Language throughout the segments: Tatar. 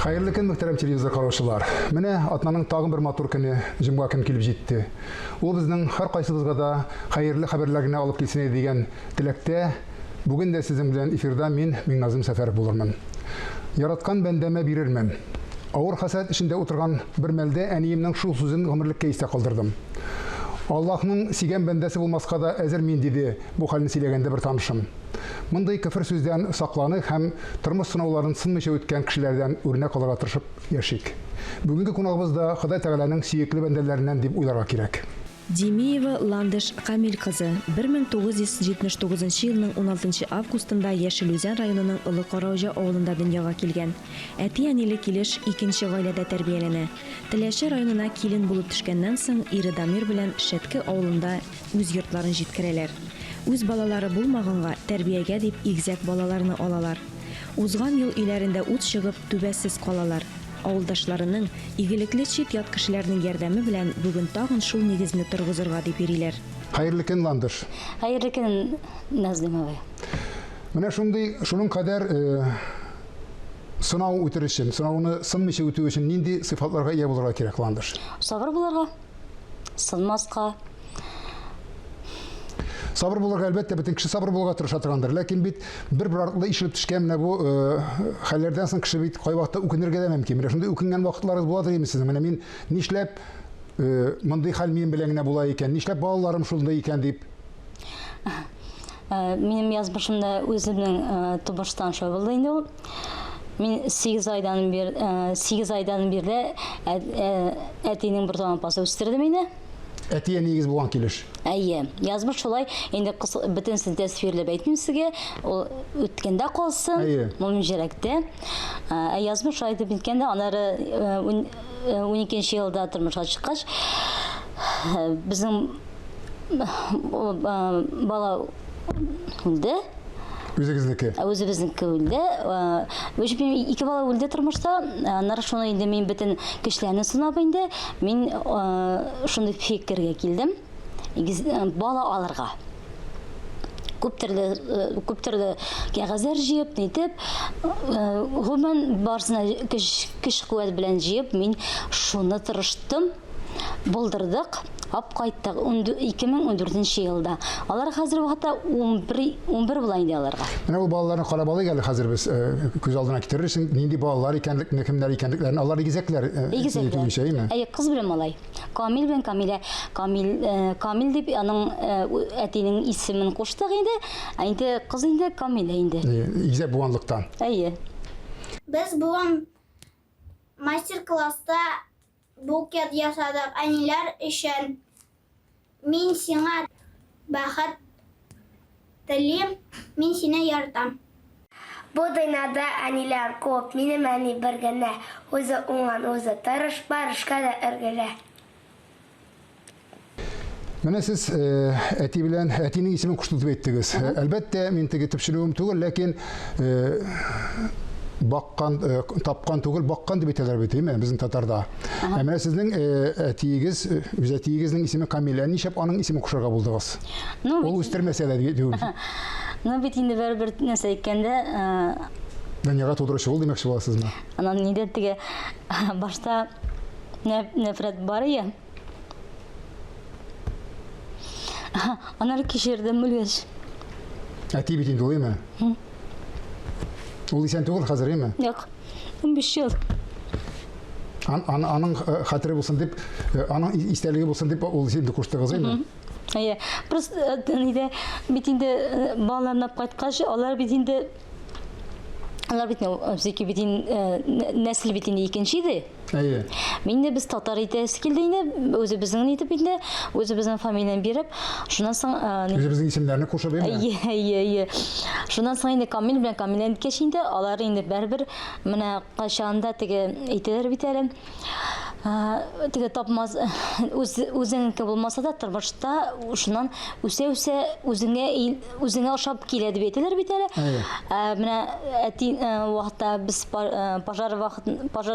Hayırlı kün muhterem televizor караушылар. Менә атнаның тагын бер матур көне җомга көн килеп җитте. Ул безнең һәркайсыбызга да хәерле хәбәрләр генә алып килсен дигән теләктә бүген дә сезнең белән эфирда мин Миңназым Сәфәров булырмын. Яраткан бәндәмә бирермен. Авыр хәсәт эчендә утырган бер мәлдә әниемнең шул сүзен гомерлеккә истә калдырдым. Аллаһның сигән бәндәсе булмаска да әзер мин диде бу хәлне сөйләгәндә бер танышым. Мондай кефер сүздән сакланып һәм тормыш сынауларын сынмыйча үткән кешеләрдән үрнәк алырга тырышып яшик. Бүгенге кунагыбыз да Ходай Тәгаләнең сөекле бәндәләреннән дип уйларга кирәк. Демиева Ландыш Камил кызы 1979 елның 16 августында Яшелүзән районының Олы Караужа авылында дөньяга килгән. Әти-әниле килеш икенче гаиләдә тәрбияләнә. Теләше районына килен булып төшкәннән соң ире Дамир белән Шәтке авылында үз йортларын җиткерәләр. Үз балалары булмаганга тәрбиягә дип игезәк балаларны алалар. Узган ел өйләрендә ут чыгып түбәсез калалар. Авылдашларының игелекле чит ят кешеләрнең ярдәме белән бүген тагын шул нигезне торгызырга дип йөриләр. Хәерле көн, Ландыш. Хәерле көн, Назлым абый. Менә шуның кадәр сынау үтер өчен, сынауны сынмыйча үтү өчен нинди сыйфатларга ия булырга кирәк, Ландыш? Сабыр булырга, сынмаска. Сабыр булырга әлбәттә бөтен кеше сабыр булырга тырыша торгандыр, ләкин бит бер артлы ишелеп төшкән менә бу хәлләрдән соң кеше бит кайвакытта үкенергә дә мөмкин. Менә шундый үкенгән вакытларыбыз буладыр имесез? Менә мин нишләп мондый хәл минем белән генә була икән, нишләп балаларым шундый икән дип. Минем язмышымда үземнең тумыштан шулай булды инде ул. Мин 8 айдан бирле әтинең бер тамапасы үстердем инде. Әтие нигез булган килеш. Әйе, язмыш шулай. Инде бөтенсен тәсвирләп әйтмим сезгә. Ул үткәндә калсын, моның җирәктә. Язмыш шулай дип әйткәндә, аннары 12нче елда тормышка чыккач, безнең бала үлде. Үзегезнеке. Үзебезнеке үлде. Ике бала үлде тормышта. Аннары шуны инде мин бөтен кешеләрне сынап инде, мин шундый фикергә килдем. Бала алырга. Күп төрле кәгазьләр җыеп, нитеп, гомумән барсына көч куәт белән җыеп, мин шуны тырыштым, булдырдык. Ап кайттык 2014 елда. Алар хәзер вакытта 11 була инде аларга. Менә ул балаларны карап алыйк әле хәзер без күз алдына китерербез. Нинди балалар икәнлекне, кемнәр икәнлекләрен алар игезәкләр. Игезәкләр. Кыз белән малай. Камил белән Камилә. Камил дип аның әтинең исемен куштык инде. Инде кыз инде Камилә инде. Игезәк булганлыктан. Әйе. Без бүген мастер-класста букет ясадык әниләр өчен. Мин сиңа бәхет телим, мин сине яратам. Бу дөньяда әниләр күп, минем әни бер генә. Үзе уңган, үзе тырыш, барышка да ыргылы. Менә сез әти белән әтинең исемен куштырып әйттегез. Әлбәттә, мин теге төпченүем түгел, ләкин тапкан түгел, баккан дип әйтәләр бит, әйме, безнең татарда. Менә сезнең әтиегез, үз әтиегезнең исеме Камилә, ничәп аның исемен кушарга булдыгыз? Ул үстермәсә дә дип. Бит инде бер нәрсә әйткәндә, дөньяга тудыручы ул димәкче буласызмы? Анан нидә теге башта нәфрәт бар иде. Аннары кичердем белгәч. Әти бит инде ул, әйме? Ул исән түгел хәзер, әйме? Юк, 15 ел. Аның хәтере булсын дип, аның истәлеге булсын дип ул исемне куштыгыз, әйме? Әйе, просто бит инде балаларны кайткач, алар бит инде нәсел бит инде икенче иде. Әйе. Мин дә без татар итәсе килде инде, үзебезнең итеп инде, үзебезнең фамилияны биреп, шуннан соң үзебезнең исемнәрне кушып, әйме? Әйе. Шуннан соң инде Камил белән Камиләне кеш инде, алар инде бер менә кайчанда теге әйтәләр бит әле. Теге тапмас үзеңнеке булмаса да тормышта шуннан үсә үзеңә ошап килә дип әйтәләр бит әле. Менә әти вакытта без пожар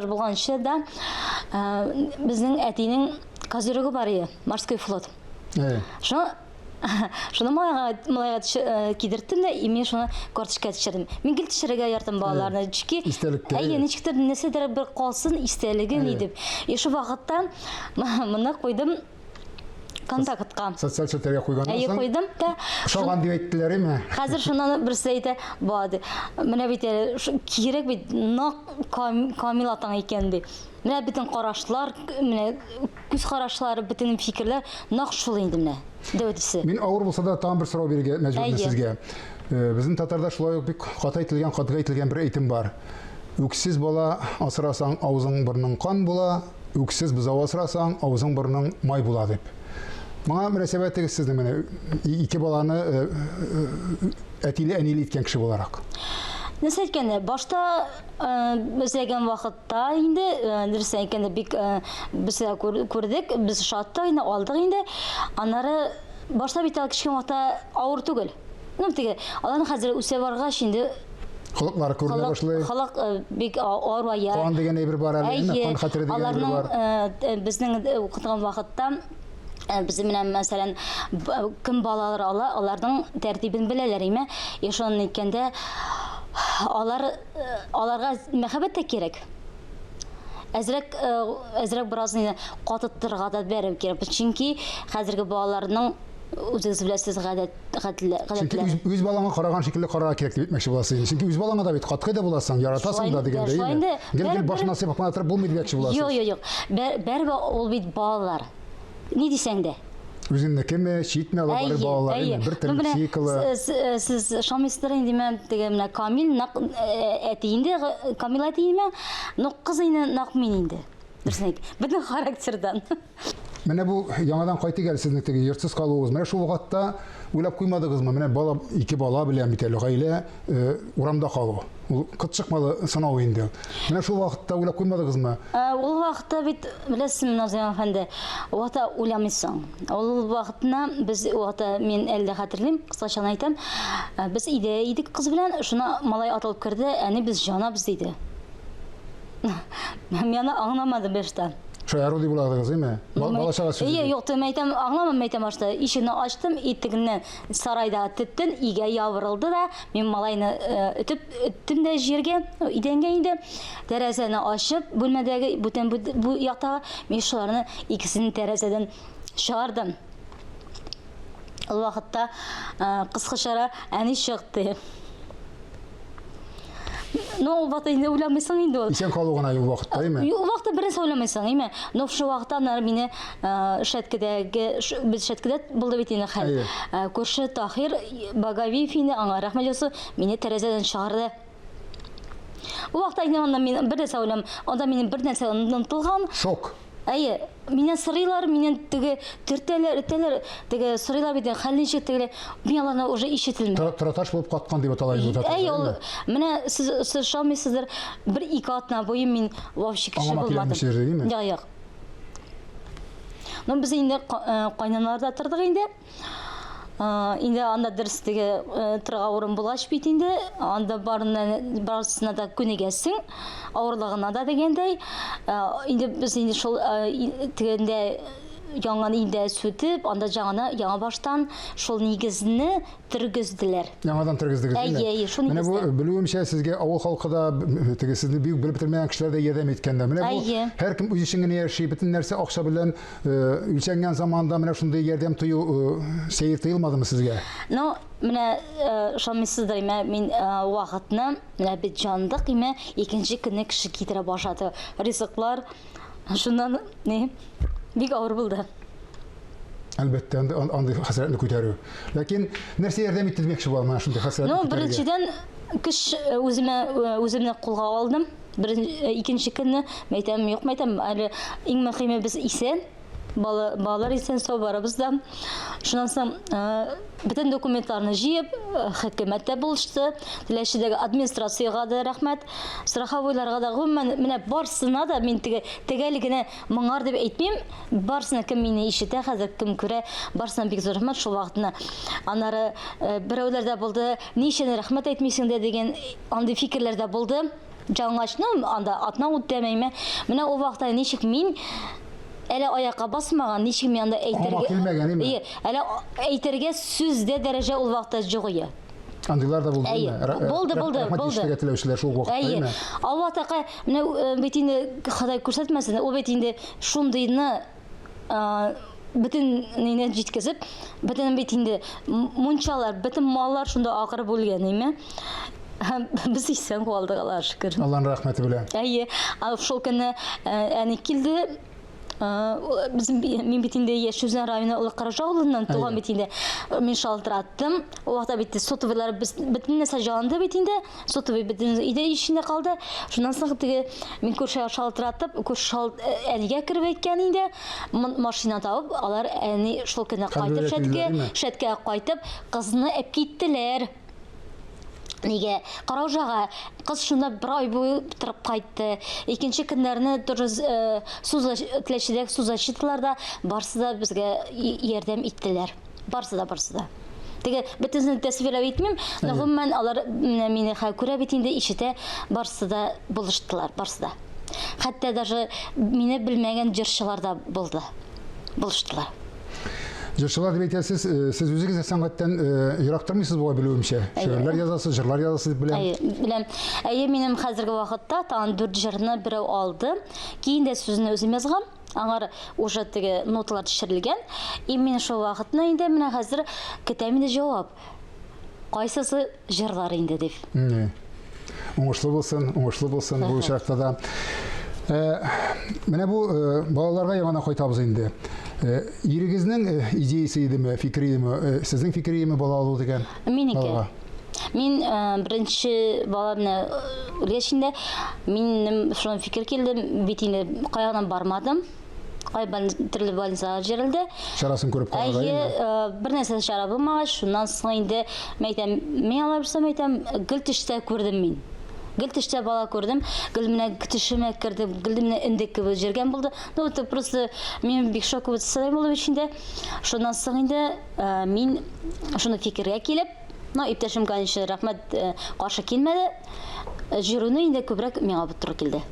булганчы да безнең әтинең козерогы бар иде, морской флот. Шуны Шуны малайга кидерттем дә, мен шуны карточка төшердем. Мин гел төшерергә ярдәм балаларны, чөнки Истәлеккә, әйе, ничектер нәрсәдер бер калсын истәлеген идеп. Шу вакытта моны куйдым контактка. Социаль сеттерге куйганнан Әйе, соң куйдым да. ошалган дип әйттеләр име? Хәзер шуннан берсе әйтә, бады. Менә бит кирәк бит нак камил атаң икән ди. Менә бөтен карашлар, менә күз карашлары, бөтен фикерләр нак шул инде менә. Дәвәтисе. Мин авыр булса да тагын бер сорау бирергә мәҗбүрмен Әйе. сезгә. Безнең татарда шулай ук бик каты әйтелгән бер әйтем бар. Үксез бала асрасаң, авызың бурның кан була, үксез бозау асрасаң, авызың бурның май була дип. Моңа мөнәсәбәтегез сезнең менә ике баланы әтиле әниле иткән кеше буларак. Нәрсә әйткәндә, башта безләгән вакытта инде нәрсә әйткәндә бик без күрдек, без шатта инде алдык инде. Аннары башта бит кичкән вакытта авыр түгел. Ну теге, аларны хәзер үсә баргач инде Холыклары күренә башлый. халык бик авырая. Кан дигән әйбер бар әле, кан хәтере дигән әйбер бар. Аларның безнең укытган вакытта biz менән мәсәлән кем балалар ала, аларның тәртибен беләләр име. Яшан иткәндә аларга мәхәббәт тә кирәк. Әзрәк бераз катыттырга да бәреп кирәк. Чөнки хәзерге балаларның үзегез беләсез гадәтләр. Үз балаңа караган шикелле карарга кирәк дип әйтмәкче буласың. Чөнки үз балаңа да бит катгы да буласың, яратасың да дигәндә. Гел башына сыйпап кына торып булмый дигәнче буласың. Юк. Бәрбә ул бит балалар. Ни дисәң дә? Үзеңнекеме, читме алар балалар, бер төрле циклы. Сез шамистер инде мен теге менә Камил әти инде Камил әти инде, но кыз инде нак мин инде. Дөресен әйт. Бөтен характердан. Менә бу яңадан кайтып гәл сезнең теге йортсыз калуыгыз. Менә шул вакытта уйлап куймадыгызмы? Менә бала, ике бала белән бит әле гаилә урамда калу. Ул кытчыкмалы сынау инде. Менә шул вакытта уйлап куймадыгызмы? Ул вакытта бит беләсезме, Назым әфәнде, вакытта уйламыйсың. Ул вакытна без вакытта мен әлдә хәтерлим, кыскача әйтәм, без идә идек кыз белән, шуна малай атылып керде, әни без җанабыз диде. Мен аңламадым башта. Шаяру дип буладыгыз, әйме? Балачага сүз. Юк, әйтәм, аңламам әйтәм башта. Ишекне ачтым, итегеннән сарайда төттен, игә ябырылды да, мин малайны үттем дә җиргә, идәнгә инде. Тәрәзәне ачып, бүлмәдәге бүтән бу яктагы мин шуларны икесен тәрәзәдән чыгардым. Ул вакытта кыскачара әни чыкты. Ну, вакытта инде уйламыйсың инде ул. Исән калу гына юк вакытта, әйме? Юк, вакытта бераз уйламыйсың, әйме? Но шу вакытта мине без шәткәдә булды бит инде хәл. Күрше Тахир Багавиев инде аңа рәхмәт ясый, мине тәрәзәдән чыгарды. Ул вакытта инде анда мин бераз уйлам, анда минем бер нәрсә онытылган. Шок. Әйе, миннән сырыйлар, миннән теге төртәләр, теге сырыйлар бит хәлничек теге, мин аларны уже ишетелми. Траташ булып каткан дип аталай бу татар. Әйе, ул менә сез шалмыйсыздар, бер ике атна буе мин вообще кеше булмадым. Юк. Но без инде кайнанларда тордык инде. Инде анда дөрестеге торга урын булгач бит инде, анда барысына да күнегәсең, авырлыгына да дигәндәй. Инде без инде шул тегендә яңа инде сүтеп, анда яңа баштан шул нигезне тергезделәр. Яңадан тергездегез, әйе, шуны менә бу белүемчә сезгә авыл халкыда теге сезне бик белеп белмәгән кешеләр дә ярдәм иткәндә. Менә бу һәркем үз эшен генә яши, бөтен нәрсә акча белән үлчәнгән заманда менә шундый ярдәм тою сәер тыелмадымы сезгә? Ну, менә шамисыздыр, мин вакытны менә бит җандык име, икенче көнне кеше китерә башлады. Ризыклар шуннан бик авыр булды. Әлбәттә, андый хәсрәтне күтәрү. Ләкин нәрсә ярдәм итте демәкче булам шундый хәсрәтне? Ну, беренчедән кеш үземне кулга алдым. Икенче көнне мәйтәм, юк мәйтәм, әле иң мөһиме без исән. Балалар исән сау барабыз да. Шуннан соң бөтен документларны җыеп, хөкүмәттә булышты. Теләшедәге администрациягә дә рәхмәт. Страховойларга да гомумән менә барсына да мин тегәлегенә моңар дип әйтмим. Барсына кем мине ишетә, хәзер кем күрә, барсына бик зур рәхмәт шул вакытны. Аннары берәүләр дә булды, ничә рәхмәт әйтмисең дә дигән андый фикерләр дә булды. Җаңлашны анда атна үтәмәйме. Менә ул вакытта ничек мин әле аякка басмаган, ничек мен анда Аңа килмәгән, име? Әле әйтергә сүздә дәрәҗә ул вакытта юк иде. Андыйлар да булды, Әйе, име? булды. Рәхмәт теләүчеләр шул вакытта, Әйе. име? Алла така менә бит инде Ходай күрсәтмәсен, ул бит инде шундыйны бөтен нинә җиткезеп, бөтен бит инде мунчалар, бөтен маллар шунда акырып үлгән, име? Без исән калдык, Аллаһка шөкер. Аллаһның рәхмәте белән. Әйе, шул көнне әни килде. Мин бит инде Яшүзән районы Улы Каража авылыннан туган бит инде. Мин шалтыраттым. О вакытта бит сотовыйлар бөтен нәрсә җанды бит инде. Сотовый бөтен иде ишендә калды. Шуннан соң теге мин күршегә шалтыратып, әлегә кереп әйткән инде. Машина табып, алар әни шул көнне кайтып шәткә кайтып, кызны әп киттеләр. Нигә Караужага кыз шунда бер ай буе торып кайтты. Икенче көннәрне теләчедәк сузачытлар да барсы да безгә ярдәм иттеләр. Барсы да. Теге бөтенсен тәсвирләп әйтмим, гомумән алар мине күрә бит инде ишетә, барсы да булыштылар, барсы да. Хәтта даже мине белмәгән җырчылар да булды. Булыштылар. Җырчылар дип әйтәсез, сез үзегез сәнгатьтән ерактырмыйсыз буга белүемчә. Шигырьләр язасыз, җырлар язасыз дип беләм. Беләм. Минем хәзерге вакытта тагын 4 җырны берәү алды. Кейін дә сүзне үзем язган. Аңар уже теге ноталар төшерелгән. Мин шул вакытны инде менә хәзер көтәм инде җавап. Кайсысы җырлар инде дип. Уңышлы булсын бу очракта да. Менә бу балаларга яңа кайтабыз инде. Ирегезнең идеясы идеме, фикри идеме, сезнең фикри идеме бала алу дигән? Минеке. Мин беренче бала менә үлгәчендә минем шуның фикер килде, бит инде каягынан бармадым. Кайбан төрле больницага җирелде. Шарасын күреп калган. Әйе, бер нәрсә шара булмагач, шуннан соң инде мин аларсам әйтәм, гел төштә күрдем мин. Гел төштә бала күрдем, гел менә төшемә керде, гел менә индек кебек җиргән булды. Ну это просто мин бик шок булды булып içinde. Шуннан соң инде мин шуны фикергә килеп, иптәшем конечно рәхмәт каршы килмәде. Җыруны инде күбрәк миңа бутыры килде.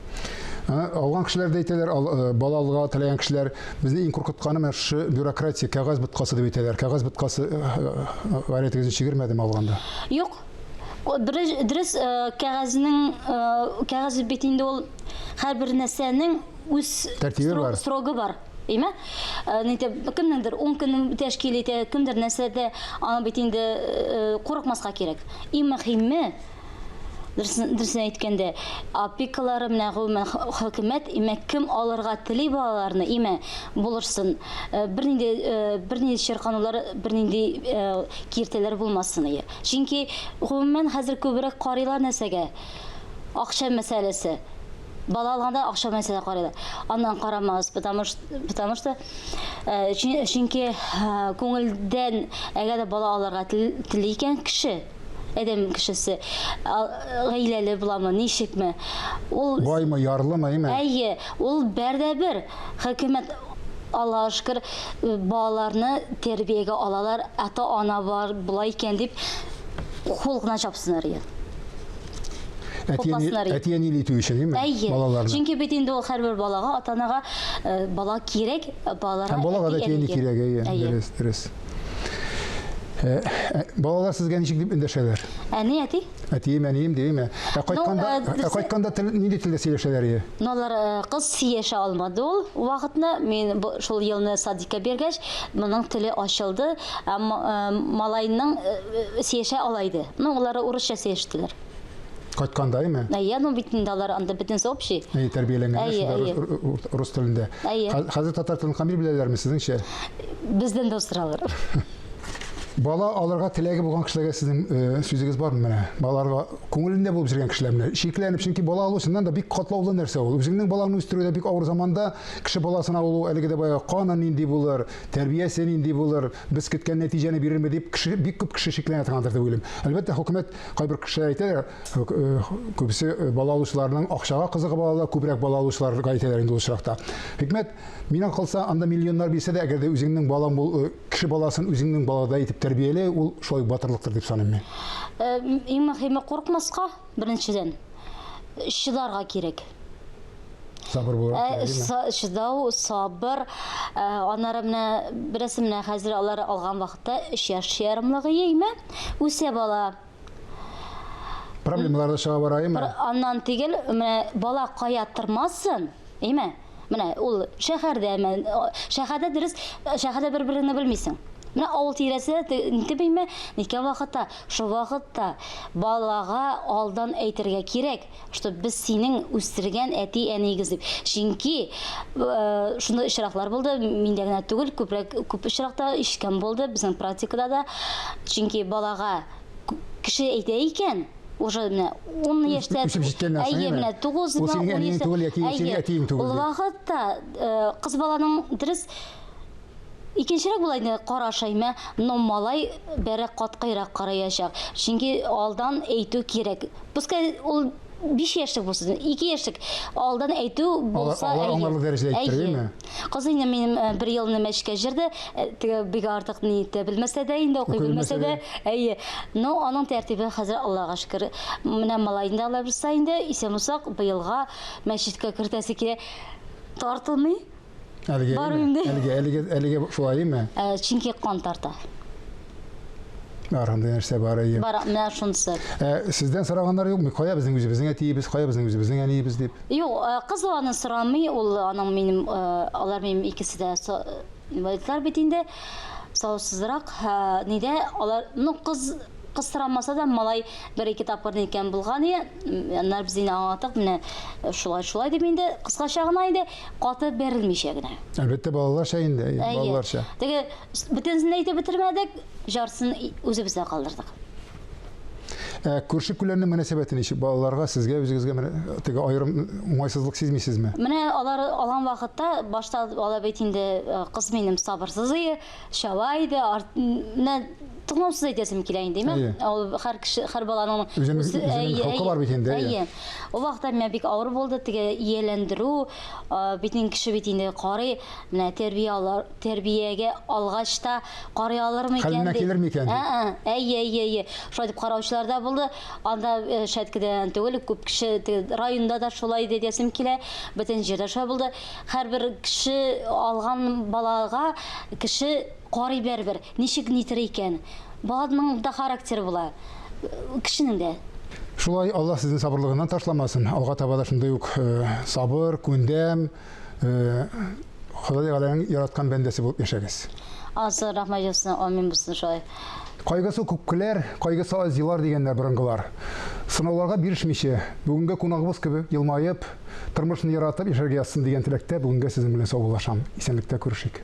Алган кешеләр дә әйтәләр, балалыга теләгән кешеләр безне иң куркытканы менә шу бюрократия, кәгазь боткасы дип әйтәләр. Кәгазь боткасы гаиләгезгә чигермәдеме алганда? Юк. Дөрес кәгазь бит инде ул һәрбер нәрсәнең үз срогы бар. Име? Кемнеңдер 10 көннең тәшкил итә, кемдер нәрсәдә аны бит инде курыкмаска кирәк. Иң мөһиме дөресен әйткәндә, опекалары менә гомумән хөкүмәт кем алырга тели балаларны, булырсын. Бернинди чирканулар, бернинди киртәләр булмасын. Чөнки гомумән хәзер күбрәк карыйлар нәрсәгә? Акча мәсьәләсе. Бала алганда акча мәсьәлә карыйлар. Аннан карамагыз, потому что чөнки күңелдән әгәр бала алырга тели икән кеше Әдәм кешесе гаиләле буламы, ничекме? Ул Баймы, ярлымы, име? Әйе, ул бер хөкүмәт Аллаһка шөкер балаларны тәрбиягә алалар, ата-ана бар, булай икән дип кулгына чапсыннар иде. Әтиәнили итү өчен, име? Балаларны. Чөнки бит инде ул һәрбер балага, ата-анага бала кирәк, балаларга балага әтиәнли кирәк, дөрес. Балалар сезгә ничек дип эндәшәләр? Әни әти? Әтием, әнием диеме? Кайтканда нинди телдә сөйләшәләр? Алар кыз сөйләшә алмады ул. Вакытны мин шул елны садикка бергәч, моның теле ачылды, малайның сөйләшә алайды. Алар урысча сөйләштеләр. Кайтканда, име? Әйе, бит инде алар анда бөтенсе общий. Тәрбияләнгән рус телендә. Хәзер татар телен камил беләләрме сезнеңчә? Бездән дә соралар. Бала алырга теләге булган кешеләргә сезнең сүзегез бармы менә? Балаларга күңелендә булып җиргән кешеләр менә шикләнеп, чөнки бала алучыннан да бик катлаулы нәрсә ул. Үзеңнең балаңны үстерүдә бик авыр заманда кеше баласын алу әлеге дә бая каны нинди булыр, тәрбиясе нинди булыр, без көткән нәтиҗәне бирерме дип бик күп кеше шикләнә торгандыр дип уйлыйм. Әлбәттә хөкүмәт кайбер кешеләр әйтәләр, күбесе бала алучыларның акчага кызыгы балалар, күбрәк бала алучыларга әйтәләр инде ул очракта. Хөкүмәт мине кылса, анда миллионнар бирсә дә, әгәр дә үзеңнең балаң кеше баласын үзеңнең балада итеп тәрбияле, ул шулай батырлыктыр дип саныйм мин. Иң мөһиме курыкмаска, беренчедән чыдарга кирәк. Сабыр булырга. Шыдау, сабыр, аннары менә берәсе менә хәзер алар алган вакытта 3 яшь ярымлыгы йейме? Үсә бала. Проблемалар да чыга бараймы? Аннан түгел, менә бала кая тормасын, әйме? Менә ул шәһәрдә, шәһәрдә дөрес, шәһәрдә бер-береңне белмисең. Менә авыл тирәсе, инде бейме, никә вакытта, шу вакытта балага алдан әйтергә кирәк, что без синең үстергән әти-әнигез дип. Чөнки шундай очраклар булды, миндә генә түгел, күп очракта ишеткән булды безнең практикада да. Чөнки балага кеше әйтә икән, уже менә 10 яшьтә, менә 9 яшьтә, ул вакытта кыз баланың дөрес икенчерәк була инде карашаймы, но малай бәрә каткайрак караячак. Чөнки алдан әйтү кирәк. Пускай ул 5 яшьлек булсын, 2 яшьлек алдан әйтү булса, аңларлык дәрәҗәдә әйттергәнме? Кыз инде минем 1 елны мәчкә җирде, бик артык ни итә белмәсә дә инде, укый белмәсә дә, но аның тәртибе хәзер Аллага шөкер. Менә малайны да алып булса инде, исәмусак быелга мәчеткә кертәсе кирәк. Тартылмый. Әлеге шулаймы? Чөнки кан тарта. Арганда нәрсә бар ие. Бар, менә шунысы. Сездән сораганнар юкмы? Кая безнең үзебезнең әтиебез, кая безнең үзебезнең әниебез дип? Юк, кыз аны сорамый, ул аның минем, алар минем икесе дә инвалидлар бит инде. Саусызрак, нидә алар, ну кыз сорамаса да малай 1-2 тапкыр икән булган иде. Аннар без инде аңлаттык, менә шулай дип инде кыскача гына инде каты бирелмичә генә. Әлбәттә балаларча инде, балаларча. Теге бөтенсен әйтеп бетермәдек, жарсын үзебездә калдырдык. Күрше-күләрнең мөнәсәбәте ничек балаларга, сезгә, үзегезгә теге аерым уңайсызлык сизмисезме? Менә алар алган вакытта башта алар бит инде кыз минем сабырсыз иде, шавайды, менә тыңлаусыз әйтәсем килә инде, ул һәр баланың хокукы бар бит инде. О вакытта мен бик авыр булды, теге ияләндерү, битнең кеше бит инде карый, менә тәрбиягә алгач та карый алырмы икән? Хәленә килерме икән? Шулай дип караучылар да булды. Анда шәткәдән түгел, күп кеше районда да шулай диясем килә. Бөтен җирдә шулай булды. Һәрбер кеше алган балага кеше карый бер ничек нитер икән. Баланың да характеры була. Кешенең дә. Шулай Алла сезнең сабырлыгыннан ташламасын. Алга таба да шундай ук сабыр, күндәм, Ходай Тәгаләнең яраткан бәндәсе булып яшәгез. Азыр рәхмәт ясына, амин булсын шулай. Кайгысы күпкеләр, кайгысы аз елар дигәннәр борынгылар. Сынауларга бирешмичә, бүгенге кунагыбыз кебек елмаеп, тормышны яратып яшәргә язсын дигән теләктә бүгенге сезнең белән саубуллашам. Исәнлектә күрешик.